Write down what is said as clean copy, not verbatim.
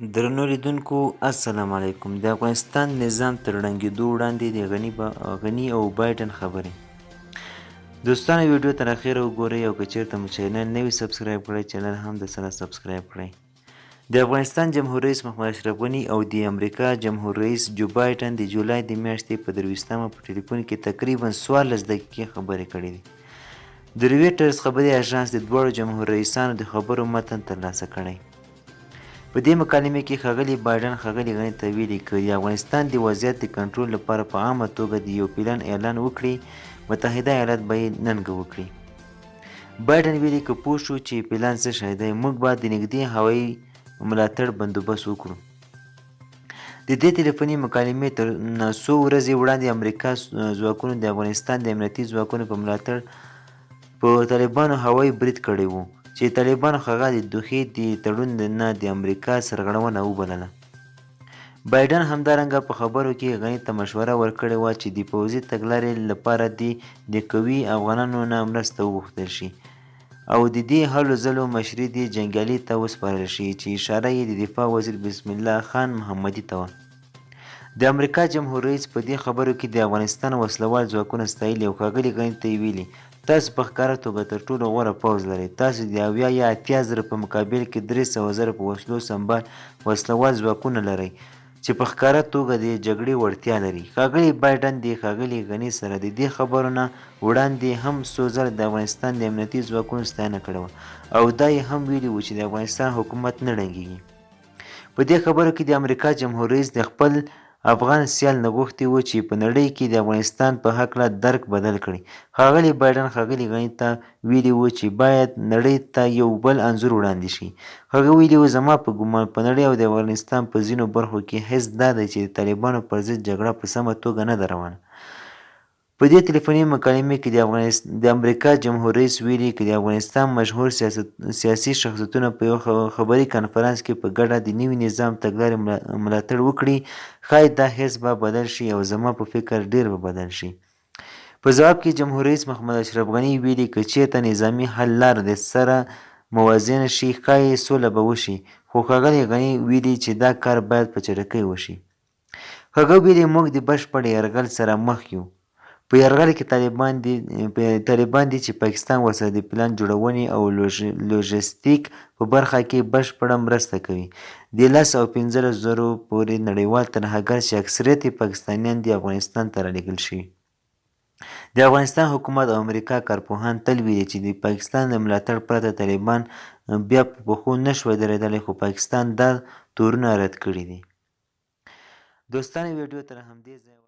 درنو لیدونکو السلام علیکم. د افغانستان نظام تر ړنګېدو وړاندې د غني او بایډن خبرې. دوستانو ویډیو تر اخره وګورئ او که چیرته مو چینل نه وي سبسکرایب کړی چینل هم د سره سبسکرایب کړئ. د افغانستان جمهور رئیس محمد اشرف غني او د امریکا جمهور رئیس جو بایډن د جولای د میاشتې په 23مه په ټلیفون کې تقریبا 14 دقیقې خبرې کړې دي. د رویټرز خبري اژانس د دواړو جمهور رئیسانو د خبرو متن ترلاسه کړی. په دې مکالمې کې ښاغلي بایډن ښاغلي غني ته ویلي که د افغانستان د وضعیت د کنټرول لپاره په عامه توګه د یو پلان اعلان وکړي متحده ایالات به یې ننګه وکړي. بایډن ویلي که پوه شو چې پلان څه شی دی موږ به د نږدې هوایي ملاتړ بندوبست وکړو. د دې ټلیفوني مکالمې تر څو ورځې وړاندې امریکا ځواکونو د افغانستان د امنیتي ځواکونو په ملاتړ په طالبانو هوایي برید کړی و چې طالبانو هغه د دوحې د تړون نه د امریکا سرغړونه وبلله. بایډن همدارنګه په خبرو کې غني ته مشوره ورکړې وه چې د پوځي تګلارې لپاره د قوي افغانانو نه مرسته وغوښتل شي او د دې هلو ځلو مشري د جنګیالي ته وسپارل شي چې اشاره یې د دفاع وزیر بسم الله خان محمدي ته وه. د امریکا جمهور رئیس په دې خبرو کې د افغانستان وسلوال ځواکونه ستایلي او ښاغلي غني ته یې ویلي تاسو په ښکاره توګه تر ټولو غوره پوځ لرئ. تاسو د 70 یا 80 زره په مقابل کې 300 زره په وسلو سمبال وسلوال ځواکونه لرئ چې په ښکاره توګه د جګړې وړتیا لري. ښاغلي بایډن د ښاغلي غني سره د دې خبرو نه وړاندې هم څو ځله د افغانستان د امنیتي ځواکونو ستاینه کړې وه او دا یې هم ویلي وو چې د افغانستان حکومت نه ړنګېږي. په دې خبرو کې د امریکا جمهور رئیس د خپل افغان سیال نه غوښتي وو چې په نړۍ کې د افغانستان په هکله درک بدل کړي. ښاغلي بایډن ښاغلي غني ته ویلي وو چې باید نړۍ ته یو بل انځور وړاندې شي. هغه ویلي وو زما په ګومان په نړۍ او د افغانستان په ځینو برخو کې حس دا دی چې د طالبانو پر ضد جګړه په سمه توګه نه ده روانه. په دې ټلیفوني مکالمې کې د امریکا جمهور رئیس ویلي که د افغانستان مشهور سیاسي شخصیتونه په یو خبري کنفرانس کې په ګډه د نوي نظام تګلارې ملاتړ وکړي ښایي دا حس به بدل شي او زما په فکر ډیر به بدل شي. په جواب کې جمهور رئیس محمد اشرف غني ویلي که چیرته نظامي حل لاره د سره موازنه شي ښایي سوله به وشي خو ښاغلي غني ویلي چې دا کار باید په چټکۍ وشي. هغه ویلي موږ د بشپړ یرغل سره مخ یو. په یرغل کې طالبان دي چې پاکستان ورسره د پلان جوړونې او لوژستیک په برخه کې بشپړه مرسته کوي. د 10 او 15 زرو پورې نړیوال ترهګر چې اکثریت پاکستانیان د افغانستان ته رالیږل شوي. د افغانستان حکومت او امریکا کارپوهان تل ویلي چې د پاکستان د ملاتړ پرته طالبان بیا په پښو نشوای درېدلی خو پاکستان دا تورونه رد کړي دي. دوستانو ویډیو تر همدې ځایه